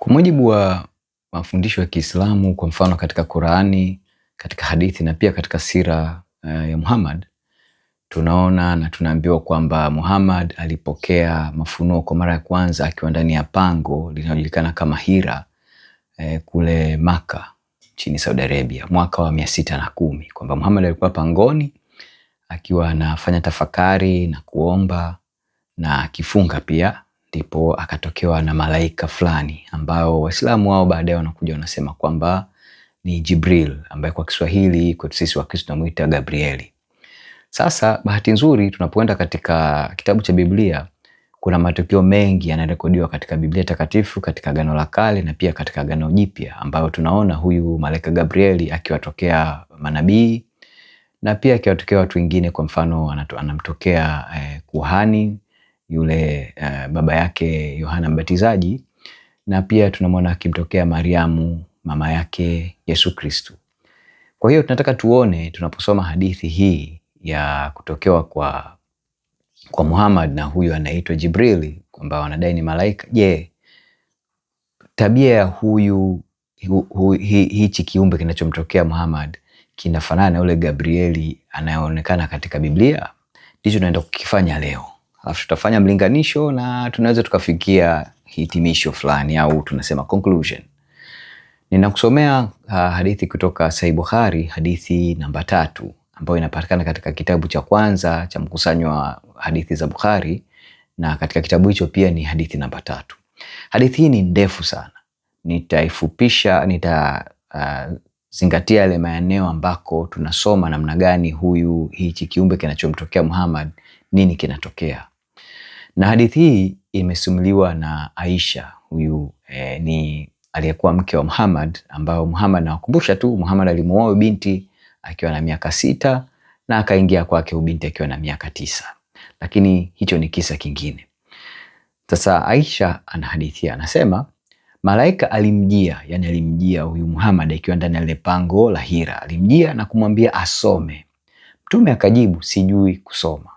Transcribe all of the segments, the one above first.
Kwa mujibu wa mafundisho ya Kiislamu, kwa mfano katika Qur'ani, katika hadithi na pia katika sira ya Muhammad, tunaona na tunaambiwa kwamba Muhammad alipokea mafunuo kwa mara ya kwanza akiwa ndani ya pango linalojulikana kama Hira kule Maka nchini Saudi Arabia mwaka wa 610, kwamba Muhammad alikuwa pangoni akiwa anafanya tafakari na kuomba na akifunga pia, ndipo akatokewa na malaika fulani ambao Waislamu wao baadaye wanakuja wanasema kwamba ni Jibril, ambaye kwa Kiswahili kwetu sisi Wakristo tunamuita Gabrieli. Sasa bahati nzuri tunapoenda katika kitabu cha Biblia, kuna matukio mengi yanarekodiwa katika Biblia takatifu, katika Agano la Kale na pia katika Agano Jipya, ambayo tunaona huyu malaika Gabrieli akiwatokea manabii na pia akiwatokea watu wengine. Kwa mfano anamtokea kuhani yule baba yake Yohana Mbatizaji, na pia tunamwona akimtokea Mariamu mama yake Yesu Kristo. Kwa hiyo tunataka tuone, tunaposoma hadithi hii ya kutokewa kwa Muhammad na huyu anaitwa Jibril, kwamba wanadai ni malaika, je, tabia ya hichi kiumbe kinachomtokea Muhammad kinafanana na yule Gabrieli anayeonekana katika Biblia? Ndicho tunaenda kukifanya leo. Alafu tutafanya mlinganisho na tunaweza tukafikia hitimisho fulani, au tunasema conclusion. Ninakusomea hadithi kutoka Sahih Bukhari, hadithi namba 3, ambayo inapatikana katika kitabu cha kwanza cha mkusanyo wa hadithi za Bukhari, na katika kitabu hicho pia ni hadithi namba 3. Hadithi hii ni ndefu sana. Nitaifupisha, zingatia yale maeneo ambako tunasoma namna gani hichi kiumbe kinachomtokea Muhammad nini kinatokea. Na hadithi hii imesimuliwa na Aisha. Huyu ni aliyekuwa mke wa Muhammad, ambao Muhammad, nawakumbusha tu, Muhammad alimuoa binti akiwa na miaka 6 na akaingia kwake binti akiwa na miaka 9. Lakini hicho ni kisa kingine. Sasa Aisha anahadithia, anasema malaika alimjia huyu Muhammad akiwa ndani ya ile pango la Hira. Alimjia na kumwambia asome. Mtume akajibu, sijui kusoma.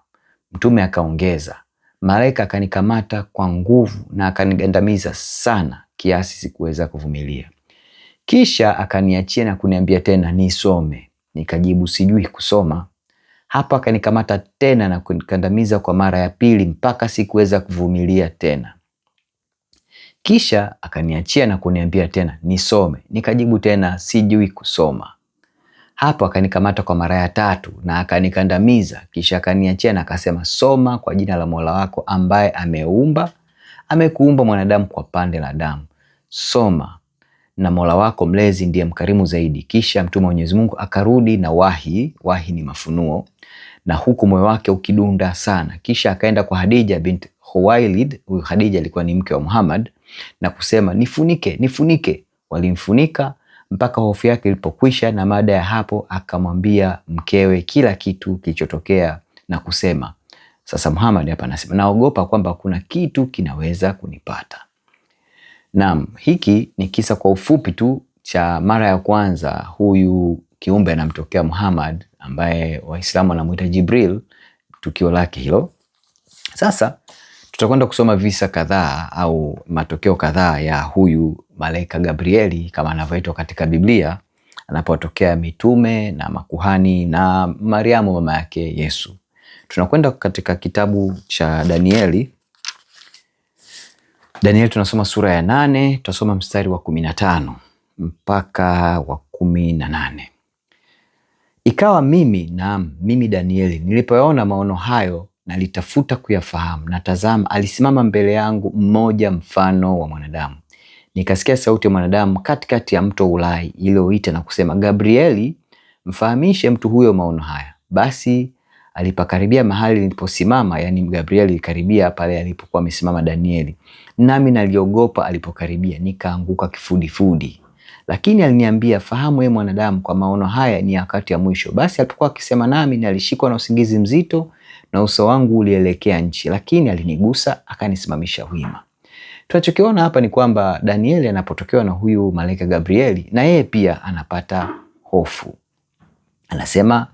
Mtume akaongeza, malaika akanikamata kwa nguvu na akanigandamiza sana kiasi sikuweza kuvumilia. Kisha akaniachia na kuniambia tena nisome. Nikajibu, sijui kusoma. Hapo akanikamata tena na kunikandamiza kwa mara ya pili mpaka sikuweza kuvumilia tena. Kisha akaniachia na kuniambia tena nisome. Nikajibu tena, sijui kusoma. Hapo akanikamata kwa mara ya 3 na akanikandamiza. Kisha akaniachia na akasema, soma kwa jina la Mola wako ambaye amekuumba mwanadamu kwa pande la damu. Soma, na Mola wako mlezi ndiye mkarimu zaidi. Kisha mtume wa Mwenyezi Mungu akarudi na wahi ni mafunuo, na huku moyo wake ukidunda sana. Kisha akaenda kwa Khadija bint Khuwailid. Huyu Khadija alikuwa ni mke wa Muhammad, na kusema, nifunike. Walimfunika mpaka hofu yake ilipokwisha, na baada ya hapo akamwambia mkewe kila kitu kilichotokea na kusema, sasa Muhammad hapa anasema, naogopa kwamba kuna kitu kinaweza kunipata. Naam, hiki ni kisa kwa ufupi tu cha mara ya kwanza huyu kiumbe anamtokea Muhammad, ambaye Waislamu wanamuita Jibril, tukio lake hilo. Sasa tutakwenda kusoma visa kadhaa au matokeo kadhaa ya huyu malaika Gabrieli kama anavyoitwa katika Biblia, anapotokea mitume na makuhani na Mariamu mama yake Yesu. Tunakwenda katika kitabu cha Danieli. Tunasoma sura ya 8, tutasoma mstari wa 15 mpaka wa 18. Ikawa mimi Danieli nilipoyaona maono hayo nalitafuta kuyafahamu, na tazama alisimama mbele yangu mmoja mfano wa mwanadamu. Nikasikia sauti ya mwanadamu katikati ya mto Ulai iliyoita na kusema, Gabrieli, mfahamishe mtu huyo maono haya. Basi alipakaribia mahali niliposimama, yani Gabrieli alikaribia pale alipokuwa amesimama Danieli, nami naliogopa alipokaribia, nikaanguka kifudifudi. Lakini aliniambia, fahamu wewe mwanadamu, kwa maono haya ni wakati ya mwisho. Basi alipokuwa akisema nami, nalishikwa na usingizi mzito na uso wangu ulielekea nchi, lakini alinigusa akanisimamisha wima. Tunachokiona hapa ni kwamba Danieli anapotokewa na huyu malaika Gabrieli, na yeye pia anapata hofu. Anasema,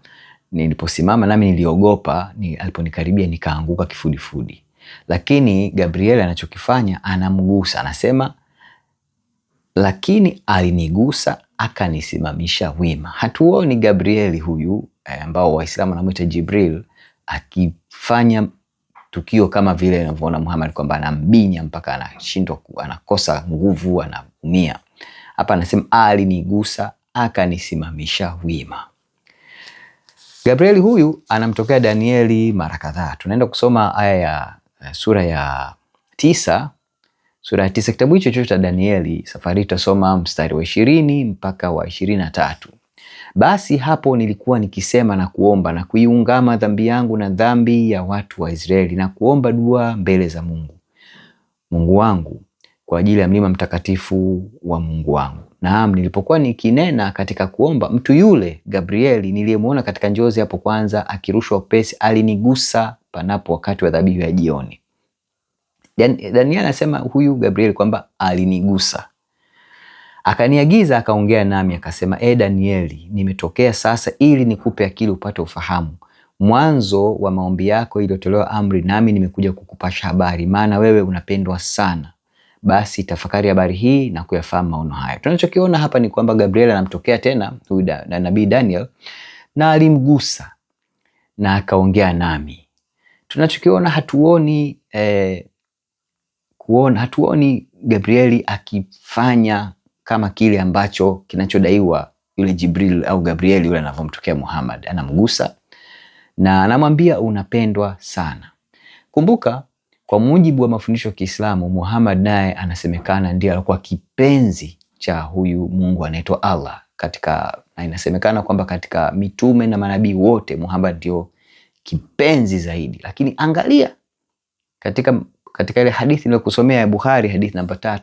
niliposimama nami niliogopa, aliponikaribia nikaanguka kifudifudi. Lakini Gabrieli anachokifanya, anamgusa, anasema, lakini alinigusa akanisimamisha wima. Hatuoni Gabrieli huyu ambao Waislamu wanamuita Jibril akifanya tukio kama vile unavyoona Muhammad kwamba anambinya mpaka anashindwa, anakosa nguvu, anaumia. Hapa anasema alinigusa akanisimamisha wima. Gabrieli huyu anamtokea Danieli mara kadhaa. Tunaenda kusoma aya ya sura ya 9. Sura ya 9 kitabu hicho cha Danieli, safari tutasoma mstari wa 20 mpaka wa 23. Basi hapo nilikuwa nikisema na kuomba na kuiungama dhambi yangu na dhambi ya watu wa Israeli na kuomba dua mbele za Mungu wangu kwa ajili ya mlima mtakatifu wa Mungu wangu. Naam, nilipokuwa nikinena katika kuomba, mtu yule Gabrieli niliyemuona katika njozi hapo kwanza akirushwa upesi alinigusa panapo wakati wa dhabihu ya jioni. Danieli anasema huyu Gabrieli kwamba alinigusa. Akaniagiza akaongea nami akasema, Danieli, nimetokea sasa ili nikupe akili upate ufahamu mwanzo wa maombi yako iliyotolewa amri, nami nimekuja kukupasha habari, maana wewe unapendwa sana. Basi tafakari habari hii na kuyafahamu maono haya. Tunachokiona hapa ni kwamba Gabriel anamtokea tena huyu nabii Daniel na alimgusa na akaongea nami. Tunachokiona hatuoni Gabrieli akifanya kama kile ambacho kinachodaiwa yule Jibril au Gabrieli yule anavyomtokea Muhammad. Anamgusa na anamwambia unapendwa sana. Kumbuka, kwa mujibu wa mafundisho ya Kiislamu, Muhammad naye anasemekana ndiye alikuwa kipenzi cha huyu Mungu anaitwa Allah. Na inasemekana kwamba katika mitume na manabii wote Muhammad ndio kipenzi zaidi. Lakini angalia katika ile hadithi niliyokusomea ya Bukhari, hadithi namba 3,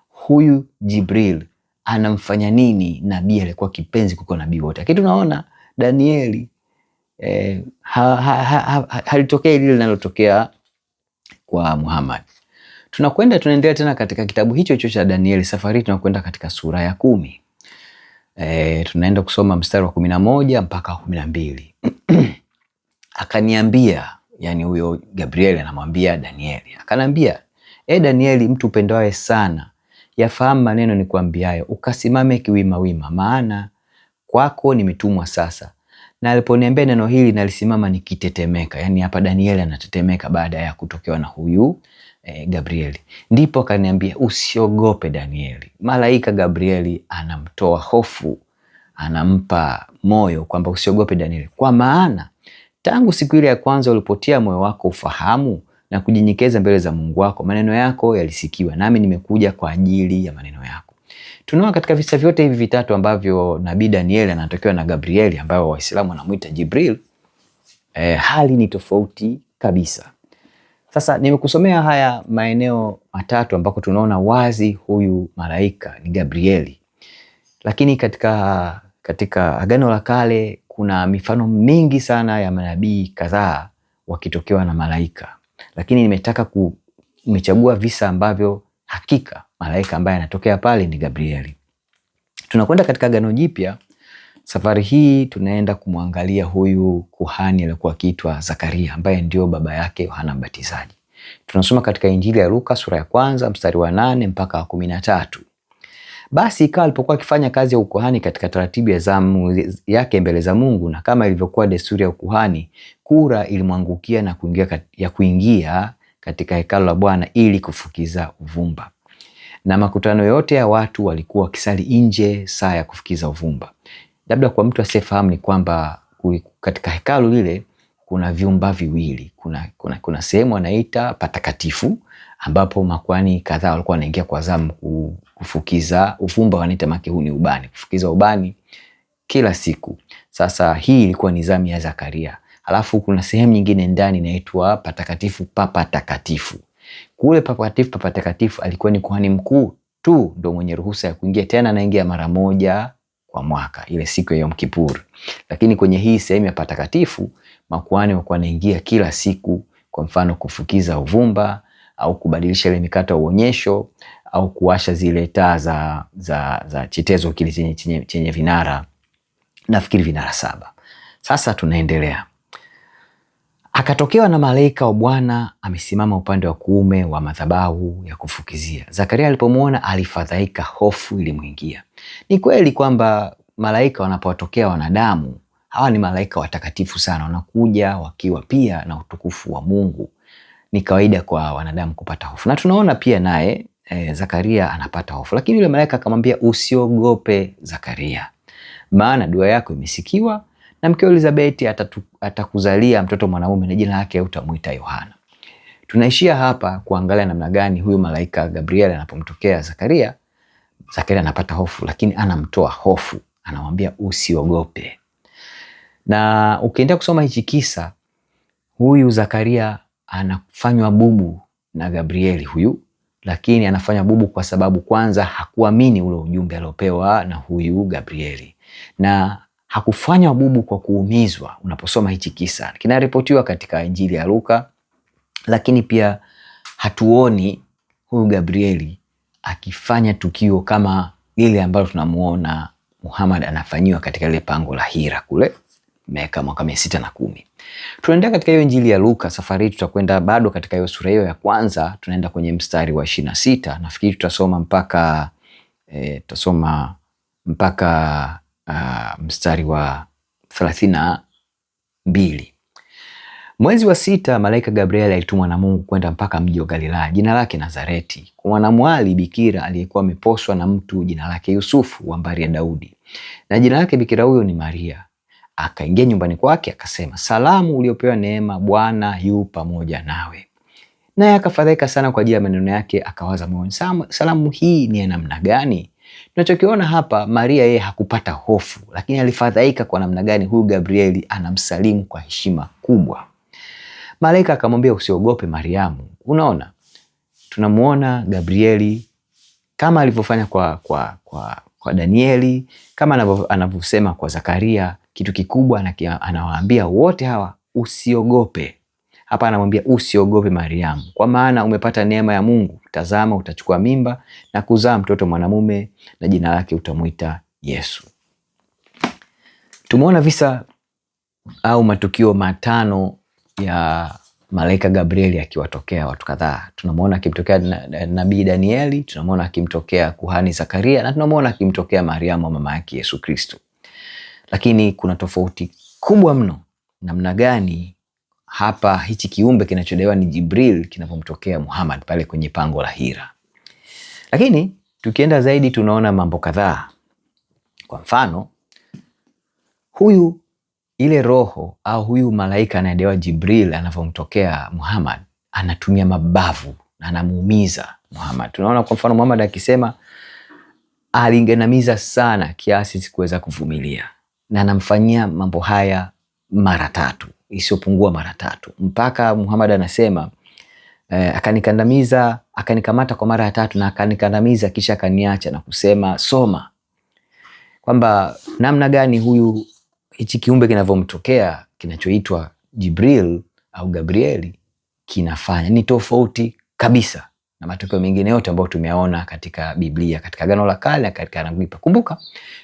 huyu Jibril anamfanya nini nabii alikuwa kipenzi kuliko nabii wote? Lakini tunaona Danieli halitokea lile linalotokea kwa Muhammad. Tunaendelea tena katika kitabu hicho cha Danieli. Safari tunakwenda katika sura ya 10. Tunaenda kusoma mstari wa 11 mpaka 12. Akaniambia, yani huyo Gabriel anamwambia Danieli, akaniambia, Danieli, mtu upendaye sana, yafahamu maneno nikwambiayo, ukasimame kiwimawima, maana kwako nimetumwa sasa. Na aliponiambia neno hili nalisimama nikitetemeka. Yani hapa Danieli anatetemeka baada ya kutokewa na huyu Gabrieli. Ndipo akaniambia, usiogope Danieli. Malaika Gabrieli anamtoa hofu, anampa moyo kwamba usiogope Danieli, kwa maana tangu siku ile ya kwanza ulipotia moyo wako ufahamu na kujinyenyekeza mbele za Mungu wako, maneno yako yalisikiwa, nami nimekuja kwa ajili ya maneno yako. Tunaona katika visa vyote hivi vitatu ambavyo nabii Danieli anatokewa na Gabrieli ambayo Waislamu wanamuita Jibril, hali ni tofauti kabisa. Sasa nimekusomea haya maeneo matatu ambako tunaona wazi huyu malaika ni Gabrieli. Lakini katika Agano la Kale kuna mifano mingi sana ya manabii kadhaa wakitokewa na malaika. Lakini nimechagua visa ambavyo hakika malaika ambaye anatokea pale ni Gabrieli. Tunakwenda katika Agano Jipya. Safari hii tunaenda kumwangalia huyu kuhani aliyekuwa akiitwa Zakaria ambaye ndio baba yake Yohana Mbatizaji. Tunasoma katika Injili ya Luka sura ya 1 mstari wa 8 mpaka wa 13. Basi ikawa alipokuwa akifanya kazi ya ukuhani katika taratibu ya zamu yake mbele za Mungu, na kama ilivyokuwa desturi ya ukuhani, kura ilimwangukia na kuingia katika hekalu la Bwana ili kufukiza uvumba. Na makutano yote ya watu walikuwa wakisali nje saa ya kufukiza uvumba. Labda kwa mtu asiyefahamu ni kwamba katika hekalu lile kuna vyumba viwili. Kuna sehemu wanaita patakatifu ambapo makuhani kadhaa walikuwa wanaingia kwa zamu kufukiza uvumba, wanaita makehuni ubani, kufukiza ubani kila siku. Sasa hii ilikuwa ni zamu ya Zakaria. Alafu kuna sehemu nyingine ndani inaitwa patakatifu papatakatifu. Kule papatakatifu alikuwa ni kuhani mkuu tu ndio mwenye ruhusa ya kuingia, tena anaingia mara moja kwa mwaka, ile siku ya Yom Kippur. Lakini kwenye hii sehemu ya patakatifu makuhani walikuwa wanaingia kila siku, kwa mfano kufukiza uvumba au kubadilisha ile mikate ya uonyesho au kuwasha zile taa za chetezo kile chenye vinara, nafikiri vinara 7. Sasa tunaendelea. Akatokewa na malaika wa Bwana amesimama upande wa kuume wa madhabahu ya kufukizia. Zakaria alipomwona alifadhaika, hofu ilimwingia. Ni kweli kwamba malaika wanapowatokea wanadamu, hawa ni malaika watakatifu sana, wanakuja wakiwa pia na utukufu wa Mungu. Ni kawaida kwa wanadamu kupata hofu, na tunaona pia naye Zakaria anapata hofu, lakini yule malaika akamwambia, usiogope Zakaria, maana dua yako imesikiwa, na mkeo Elizabeti atakuzalia mtoto mwanamume na jina lake utamuita Yohana. Tunaishia hapa kuangalia namna gani huyu malaika Gabriel anapomtokea Zakaria, Zakaria anapata hofu, lakini anamtoa hofu, anamwambia usiogope. Na ukiendelea kusoma hichi kisa, huyu Zakaria anafanywa bubu na Gabrieli huyu, lakini anafanya bubu kwa sababu kwanza hakuamini ule ujumbe aliopewa na huyu Gabrieli, na hakufanywa bubu kwa kuumizwa. Unaposoma hichi kisa, kinaripotiwa katika Injili ya Luka, lakini pia hatuoni huyu Gabrieli akifanya tukio kama lile ambalo tunamuona Muhammad anafanyiwa katika ile pango la Hira kule Meka mwaka 610. Tunaenda katika hiyo Injili ya Luka. Safari hii tutakwenda bado katika hiyo sura hiyo ya kwanza, tunaenda kwenye mstari wa 26. Nafikiri tutasoma mpaka mstari wa 32. Mwezi wa 6, malaika Gabriel alitumwa na Mungu kwenda mpaka mji wa Galilaya, jina lake Nazareti, kwa mwanamwali bikira aliyekuwa ameposwa na mtu jina lake Yusufu wa mbari ya Daudi, na jina lake bikira huyo ni Maria. Akaingia nyumbani kwake, akasema, salamu uliopewa neema, Bwana yu pamoja nawe. Naye akafadhaika sana kwa ajili ya maneno yake, akawaza moyoni, salamu hii ni ya namna gani? Tunachokiona hapa, Maria yeye hakupata hofu, lakini alifadhaika kwa namna gani huyu Gabrieli anamsalimu kwa heshima kubwa. Malaika akamwambia, usiogope Mariamu. Unaona, tunamuona Gabrieli kama alivyofanya kwa Danieli, kama anavyosema kwa Zakaria, kitu kikubwa anawaambia wote hawa usiogope. Hapa anamwambia usiogope Mariamu, kwa maana umepata neema ya Mungu. Tazama, utachukua mimba na kuzaa mtoto mwanamume, na jina lake utamuita Yesu. Tumeona visa au matukio matano ya malaika Gabrieli akiwatokea watu kadhaa. Tunamuona akimtokea nabii Danieli, tunamuona akimtokea kuhani Zakaria, na tunamuona akimtokea Mariamu mama yake Yesu Kristo. Lakini kuna tofauti kubwa mno namna gani hapa hichi kiumbe kinachodaiwa ni Jibril kinapomtokea Muhammad pale kwenye pango la Hira. Lakini tukienda zaidi, tunaona mambo kadhaa. Kwa mfano, ile roho au huyu malaika anayedaiwa Jibril anapomtokea Muhammad anatumia mabavu na anamuumiza Muhammad. Tunaona kwa mfano Muhammad akisema alingenamiza sana kiasi sikuweza kuvumilia, na anamfanyia mambo haya mara 3, isiyopungua mara 3, mpaka Muhammad anasema akanikandamiza, akanikamata kwa mara ya 3 na akanikandamiza, kisha akaniacha na kusema soma, kwamba namna gani hichi kiumbe kinavyomtokea kinachoitwa Jibril au Gabrieli kinafanya ni tofauti kabisa na matukio mengine yote ambayo tumeona katika Biblia, katika Agano la Kale na katika Agano Jipya. Kumbuka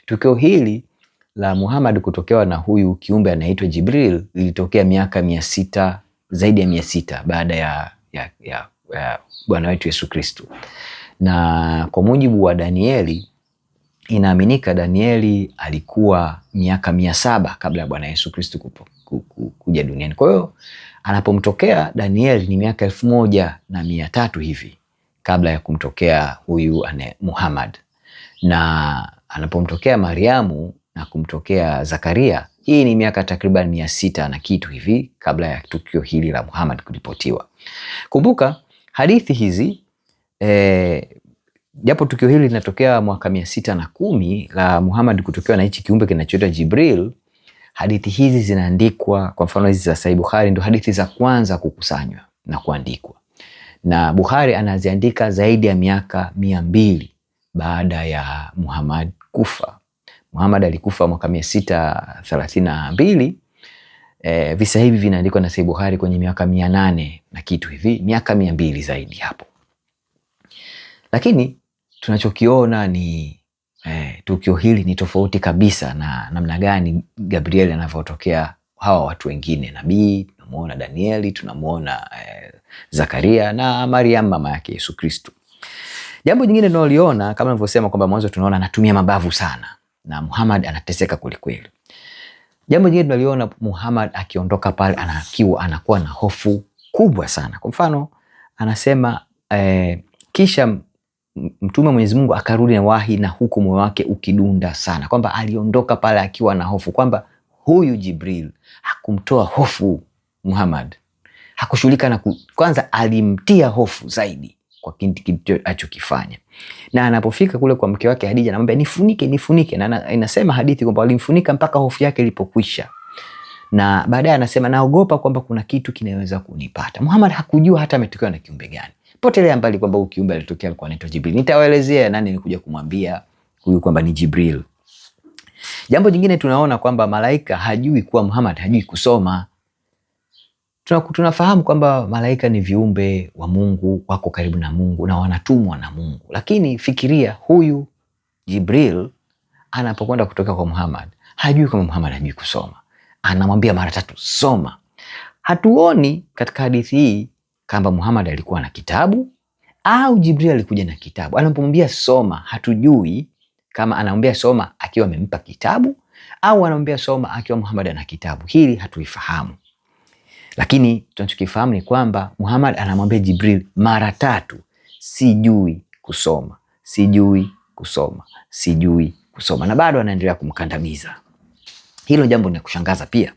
tukio hili la Muhammad kutokewa na huyu kiumbe anaitwa Jibril lilitokea miaka 600, zaidi ya 600 baada ya Bwana wetu Yesu Kristo. Na kwa mujibu wa Danieli, inaaminika Danieli alikuwa miaka 700 kabla ya Bwana Yesu Kristo kuja duniani. Kwa hiyo anapomtokea Danieli ni miaka 1300 hivi kabla ya kumtokea huyu Muhammad. Na anapomtokea Mariamu na kumtokea Zakaria, hii ni miaka takriban 600 na kitu hivi kabla ya tukio hili la Muhammad kuripotiwa. Kumbuka hadithi hizi japo tukio hili linatokea mwaka 610 la Muhammad kutokewa na hichi kiumbe kinachoitwa Jibril, hadithi hizi zinaandikwa, kwa mfano hizi za Sahih Bukhari ndio hadithi za kwanza kukusanywa na kuandikwa. Na Bukhari anaziandika zaidi ya miaka 200 baada ya Muhammad kufa. Muhammad alikufa mwaka 632. Visa hivi vinaandikwa na Sahih Bukhari kwenye miaka 800 na kitu hivi, miaka 200 zaidi hapo. Lakini tunachokiona ni tukio hili ni tofauti kabisa na namna gani Gabriel anavyotokea hawa watu wengine, nabii tunamuona Danieli, tunamuona Zakaria na Mariam mama yake Yesu Kristo. Jambo jingine tunaliona kama nilivyosema kwamba mwanzo tunaona anatumia mabavu sana na Muhammad anateseka kweli. Jambo jingine tunaliona Muhammad akiondoka pale anakuwa na hofu kubwa sana. Kwa mfano anasema kisha mtume Mwenyezi Mungu akarudi na wahi na huku moyo wake ukidunda sana, kwamba aliondoka pale akiwa na hofu, kwamba huyu Jibril hakumtoa hofu Muhammad, hakushughulika na kwanza alimtia hofu zaidi kwa kitu alichokifanya. Na anapofika kule kwa mke wake Hadija anamwambia nifunike, na inasema hadithi kwamba alimfunika mpaka hofu yake ilipokwisha. Na baadaye anasema naogopa kwamba kuna kitu kinaweza kunipata. Muhammad hakujua hata ametokewa na kiumbe gani. Potelea mbali kwamba huyu kiumbe alitokea alikuwa anaitwa Jibril. Nitawaelezea nani nilikuja kumwambia huyu kwamba ni Jibril. Jambo jingine tunaona kwamba malaika hajui kuwa Muhammad hajui kusoma. Tunafahamu kwamba malaika ni viumbe wa Mungu, wako karibu na Mungu na wanatumwa na Mungu. Lakini fikiria huyu Jibril anapokwenda kutoka kwa Muhammad, hajui kama Muhammad hajui kusoma. Anamwambia mara 3 soma. Hatuoni katika hadithi hii kama Muhammad alikuwa na kitabu au Jibril alikuja na kitabu. Anapomwambia soma, hatujui kama anamwambia soma akiwa amempa kitabu au anamwambia soma akiwa Muhammad ana kitabu. Hili hatuifahamu. Lakini tunachokifahamu ni kwamba Muhammad anamwambia Jibril mara 3, sijui kusoma, sijui kusoma, sijui kusoma, na bado anaendelea kumkandamiza. Hilo jambo ni kushangaza pia.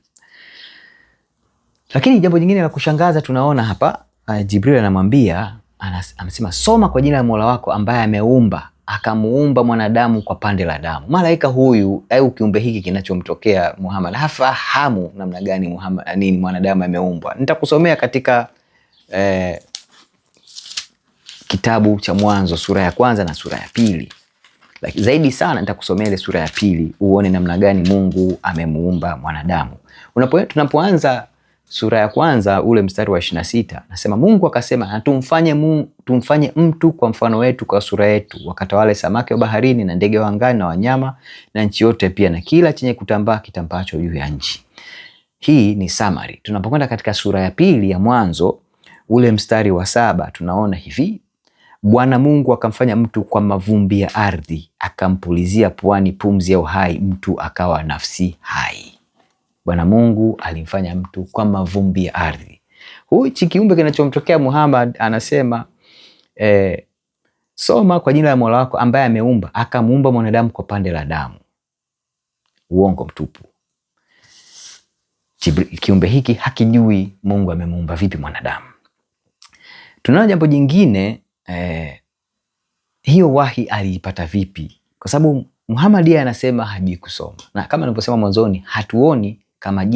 Lakini jambo jingine la kushangaza tunaona hapa, Jibril anamwambia, anasema soma kwa jina la Mola wako ambaye ameumba, akamuumba mwanadamu kwa pande la damu. Malaika huyu au kiumbe hiki kinachomtokea Muhammad hafahamu namna gani mwanadamu ameumbwa. Nitakusomea katika kitabu cha Mwanzo sura ya 1 na sura ya 2. Zaidi sana nitakusomea ile sura ya 2 uone namna gani Mungu amemuumba mwanadamu. Tunapoanza sura ya 1 ule mstari wa 26 nasema Mungu akasema na tumfanye mtu kwa mfano wetu, kwa sura yetu, wakatawale samaki wa baharini na ndege wa angani na wanyama na nchi yote pia na kila chenye kutambaa kitambaacho juu ya nchi. Hii ni summary. Tunapokwenda katika sura ya 2 ya Mwanzo ule mstari wa 7 tunaona hivi: Bwana Mungu akamfanya mtu kwa mavumbi ya ardhi, akampulizia puani pumzi ya uhai, mtu akawa nafsi hai. Bwana Mungu alimfanya mtu kwa mavumbi ya ardhi. Huyu kiumbe kinachomtokea Muhammad anasema soma kwa jina la Mola wako ambaye ameumba, akamuumba mwanadamu kwa pande la damu. Uongo mtupu. Kiumbe hiki hakijui Mungu amemuumba vipi mwanadamu. Tunaona jambo jingine, hiyo wahi aliipata vipi? Kwa sababu Muhammad yeye anasema hajui kusoma. Na kama nilivyosema mwanzoni, hatuoni kama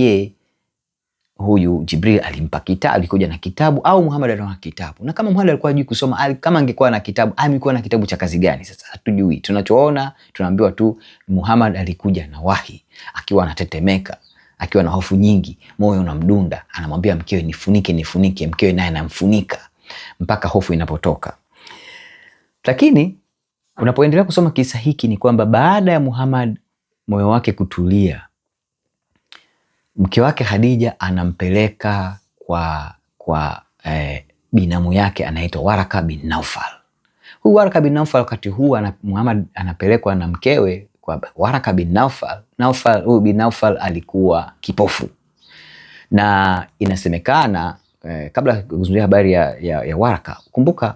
huyu Jibril alimpa kitabu, alikuja na kitabu au Muhammad alikuwa na kitabu. Na kama Muhammad alikuwa hajui kusoma, kama angekuwa na kitabu, alikuwa na kitabu cha kazi gani? Sasa hatujui. Tunachoona, tunaambiwa tu Muhammad alikuja na wahi, akiwa anatetemeka, akiwa na hofu nyingi, moyo unamdunda, anamwambia mkewe nifunike, mkewe naye anamfunika mpaka hofu inapotoka. Lakini unapoendelea kusoma kisa hiki ni kwamba baada ya Muhammad moyo wake kutulia, mke wake Hadija anampeleka kwa binamu yake anaitwa Waraka bin Naufal. Huyu Waraka bin Naufal wakati huu Muhammad anapelekwa na mkewe kwa Waraka bin Naufal. Huyu bin Naufal alikuwa kipofu. Na inasemekana kabla kuzungumzia habari ya Waraka, kumbuka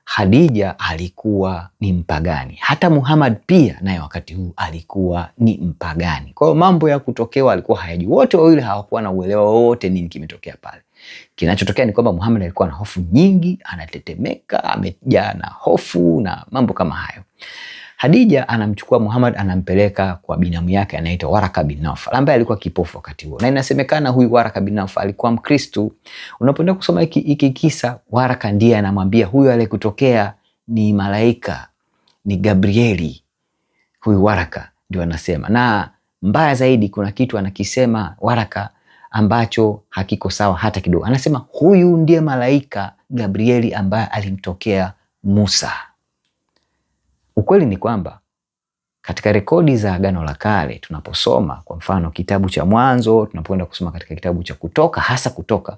Hadija alikuwa ni mpagani. Hata Muhammad pia naye wakati huu alikuwa ni mpagani. Kwa hiyo mambo ya kutokewa alikuwa hayajui. Wote wawili hawakuwa na uelewa wote nini kimetokea pale. Kinachotokea ni kwamba Muhammad alikuwa na hofu nyingi, anatetemeka, amejaa na hofu na mambo kama hayo. Hadija anamchukua Muhammad, anampeleka kwa binamu yake anaitwa Waraka bin Naufal ambaye alikuwa kipofu wakati huo. Na inasemekana huyu Waraka bin Naufal alikuwa Mkristo. Unapoenda kusoma hiki kisa, Waraka ndiye anamwambia huyu aliyekutokea ni malaika, ni Gabrieli. Huyu Waraka ndio anasema. Na mbaya zaidi kuna kitu anakisema Waraka ambacho hakiko sawa hata kidogo. Anasema huyu ndiye malaika Gabrieli ambaye alimtokea Musa. Ukweli ni kwamba Katika rekodi za Agano la Kale tunaposoma kwa mfano kitabu cha Mwanzo, tunapoenda kusoma katika kitabu cha Kutoka, hasa Kutoka,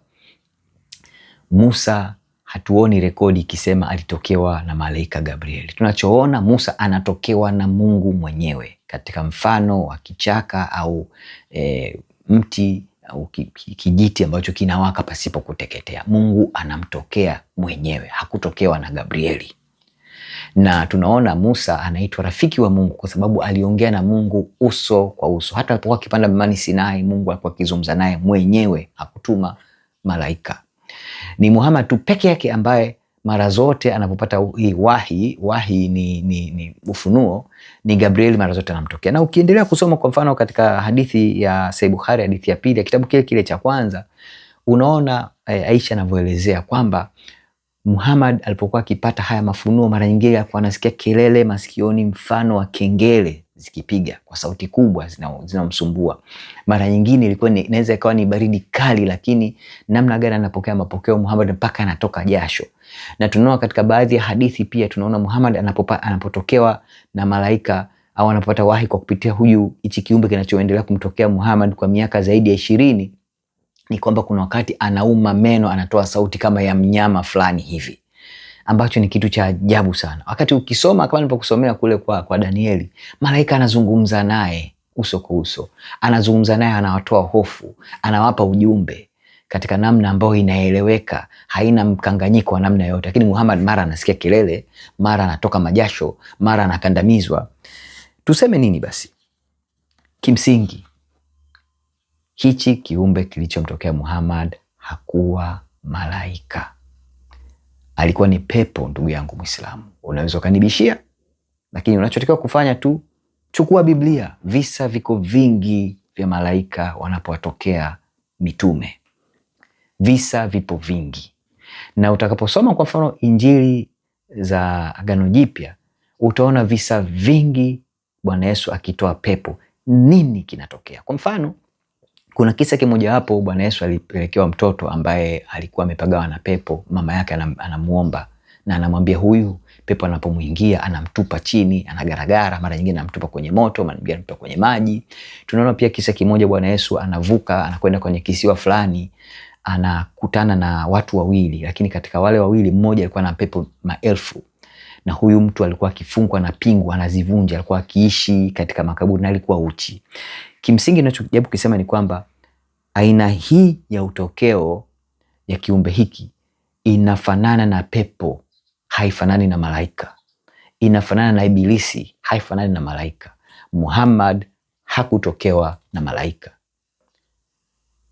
Musa hatuoni rekodi ikisema alitokewa na malaika Gabrieli. Tunachoona Musa anatokewa na Mungu mwenyewe katika mfano wa kichaka au mti au kijiti ambacho kinawaka pasipo kuteketea. Mungu anamtokea mwenyewe, hakutokewa na Gabrieli. Na tunaona Musa anaitwa rafiki wa Mungu kwa sababu aliongea na Mungu uso kwa uso. Hata alipokuwa akipanda mlimani Sinai, Mungu alikuwa akizungumza naye mwenyewe, hakutuma malaika. Ni Muhammad tu peke yake ambaye mara zote anapopata wahi ni ufunuo, ni Gabriel mara zote anamtokea. Na ukiendelea kusoma kwa mfano katika hadithi ya Sahih Bukhari, hadithi ya pili ya kitabu kile cha kwanza, unaona Aisha anavyoelezea kwamba Muhammad alipokuwa akipata haya mafunuo, mara nyingine alikuwa anasikia kelele masikioni mfano wa kengele zikipiga kwa sauti kubwa zinamsumbua. Mara nyingine ilikuwa inaweza ikawa ni baridi kali, lakini namna gani anapokea mapokeo Muhammad mpaka anatoka jasho. Na tunaona katika baadhi ya hadithi pia tunaona Muhammad anapotokewa na malaika au anapopata wahi kwa kupitia hichi kiumbe kinachoendelea kumtokea Muhammad kwa miaka zaidi ya 20, ni kwamba kuna wakati anauma meno, anatoa sauti kama ya mnyama fulani hivi, ambacho ni kitu cha ajabu sana. Wakati ukisoma kama nilipokusomea kule kwa Danieli, malaika anazungumza naye uso kwa uso, anazungumza naye, anawatoa hofu, anawapa ujumbe katika namna ambayo inaeleweka, haina mkanganyiko wa namna yote. Lakini Muhammad mara anasikia kelele, mara anatoka majasho, mara anakandamizwa. Tuseme nini basi? Kimsingi hichi kiumbe kilichomtokea Muhammad hakuwa malaika, alikuwa ni pepo. Ndugu yangu Muislamu, unaweza kanibishia, lakini unachotakiwa kufanya tu, chukua Biblia. Visa viko vingi vya malaika wanapowatokea mitume, visa vipo vingi. Na utakaposoma kwa mfano Injili za Agano Jipya, utaona visa vingi Bwana Yesu akitoa pepo. Nini kinatokea? Kwa mfano kuna kisa kimoja hapo, Bwana Yesu alipelekewa mtoto ambaye alikuwa amepagawa na pepo. Mama yake anamuomba na anamwambia huyu pepo anapomuingia anamtupa chini, anagaragara, mara nyingine anamtupa kwenye moto, mara nyingine anamtupa kwenye maji. Tunaona pia kisa kimoja Bwana Yesu anavuka, anakwenda kwenye kisiwa fulani, anakutana na watu wawili, lakini katika wale wawili mmoja alikuwa na pepo maelfu, na huyu mtu alikuwa akifungwa na pingu, anazivunja, alikuwa akiishi katika makaburi na alikuwa uchi. Kimsingi ninachojaribu kusema ni kwamba aina hii ya utokeo ya kiumbe hiki inafanana na pepo, haifanani na malaika. Inafanana na ibilisi, haifanani na malaika. Muhammad hakutokewa na malaika.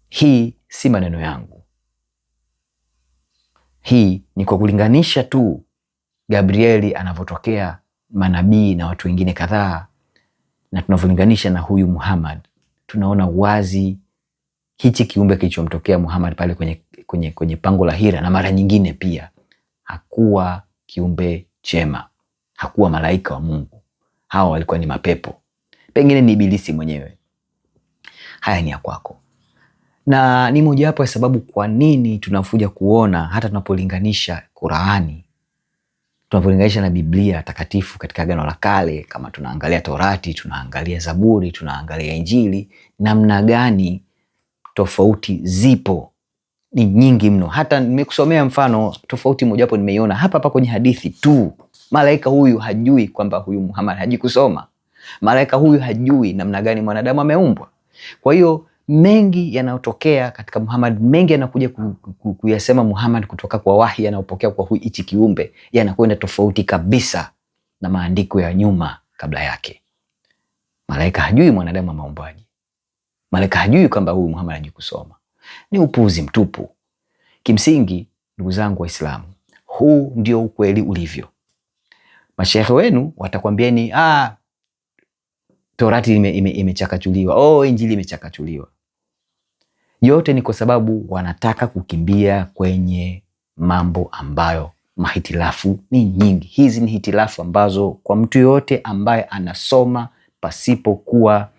Hii si maneno yangu, hii ni kwa kulinganisha tu Gabrieli anavyotokea manabii na watu wengine kadhaa, na tunavyolinganisha na huyu Muhammad, tunaona wazi hichi kiumbe kilichomtokea Muhammad pale kwenye pango la Hira, na mara nyingine pia, hakuwa kiumbe chema, hakuwa malaika wa Mungu. Hawa walikuwa ni mapepo, pengine ni ibilisi mwenyewe. Haya ni ya kwako, na ni mojawapo ya sababu kwa nini tunafuja kuona hata tunapolinganisha Qur'ani, tunapolinganisha na Biblia takatifu katika Agano la Kale, kama tunaangalia Torati, tunaangalia Zaburi, tunaangalia Injili, namna gani tofauti zipo ni nyingi mno. Hata nimekusomea mfano tofauti moja hapo, nimeiona hapa kwenye hadithi tu. Malaika huyu hajui kwamba huyu Muhammad hajui kusoma. Malaika huyu hajui namna gani mwanadamu ameumbwa. Kwa hiyo mengi yanayotokea katika Muhammad, mengi yanakuja kuyasema Muhammad kutoka kwa wahi yanayopokea kwa hichi kiumbe, yanakwenda tofauti kabisa na maandiko ya nyuma kabla yake. Malaika hajui mwanadamu ameumbwaje. Malaika hajui kwamba huyu Muhammad hajui kusoma. Ni upuuzi mtupu. Kimsingi, ndugu zangu Waislamu, huu ndio ukweli ulivyo. Mashehe wenu watakwambieni Torati imechakachuliwa, Injili imechakachuliwa. Yote ni kwa sababu wanataka kukimbia kwenye mambo ambayo mahitilafu ni nyingi. Hizi ni hitilafu ambazo kwa mtu yote ambaye anasoma pasipokuwa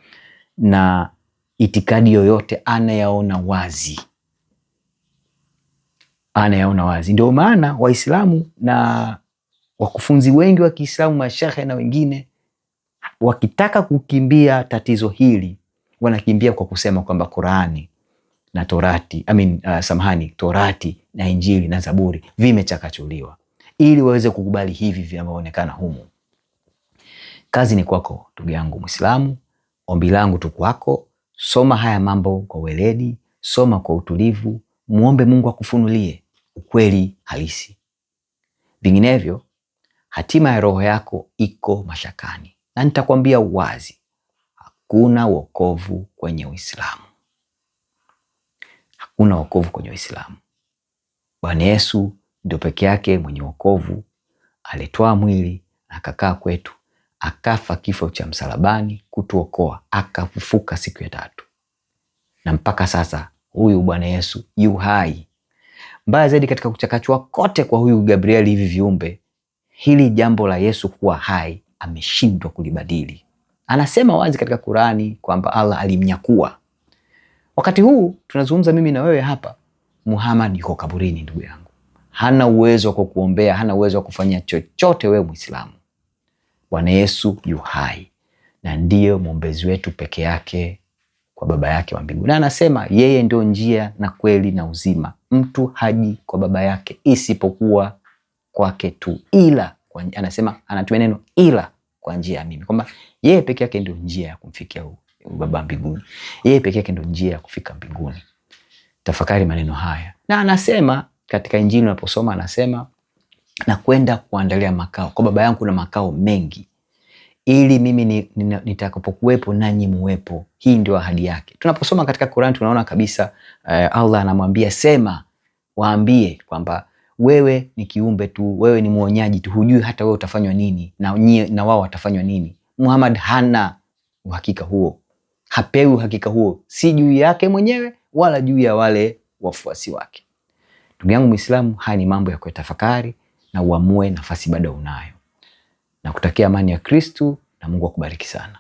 na itikadi yoyote anayaona wazi. Ndio maana Waislamu na wakufunzi wengi wa Kiislamu, mashehe na wengine, wakitaka kukimbia tatizo hili wanakimbia kwa kusema kwamba Qurani na Torati, Torati na Injili na Zaburi vimechakachuliwa, ili waweze kukubali hivi vinavyoonekana humu. Kazi ni kwako ndugu yangu Muislamu. Ombi langu tu kwako, soma haya mambo kwa weledi, soma kwa utulivu, muombe Mungu akufunulie ukweli halisi. Vinginevyo hatima ya roho yako iko mashakani, na nitakwambia wazi, hakuna wokovu kwenye Uislamu. Hakuna wokovu kwenye Uislamu. Bwana Yesu ndio peke yake mwenye wokovu. Alitoa mwili, akakaa kwetu, akafa kifo cha msalabani kutuokoa, akafufuka siku ya tatu. Na mpaka sasa huyu Bwana Yesu yu hai. Mbaya zaidi, katika kuchakachua kote kwa huyu Gabriel hivi viumbe, hili jambo la Yesu kuwa hai ameshindwa kulibadili. Anasema wazi katika Qurani kwamba Allah alimnyakua. Wakati huu tunazungumza mimi na wewe hapa, Muhammad yuko kaburini ndugu yangu. Hana uwezo wa kukuombea, hana uwezo wa kufanya chochote wewe Muislamu. Bwana Yesu yu hai na ndiyo mwombezi wetu peke yake kwa Baba yake wa mbinguni. Na anasema yeye ndio njia na kweli na uzima. Mtu haji kwa Baba yake isipokuwa kwake tu, ila anasema, anatumia neno ila kwa njia ya mimi, kwamba yeye peke yake ndio njia ya kumfikia Baba mbinguni. Yeye peke yake ndio njia ya kufika mbinguni. Tafakari maneno haya. Na anasema katika Injili unaposoma, anasema na kwenda kuandalia makao. Kwa Baba yangu kuna makao mengi, ili mimi nitakapokuwepo nanyi muwepo. Hii ndio ahadi yake. Tunaposoma katika Qur'an tunaona kabisa Allah anamwambia, sema waambie kwamba wewe ni kiumbe tu, wewe ni muonyaji tu, hujui hata wewe utafanywa nini na wao watafanywa nini. Muhammad hana uhakika huo, hapewi uhakika huo, si juu yake mwenyewe wala juu ya wale wafuasi wake. Ndugu yangu Muislamu, haya ni mambo ya kutafakari na uamue nafasi bado unayo. Na kutakia amani ya Kristo na Mungu akubariki sana.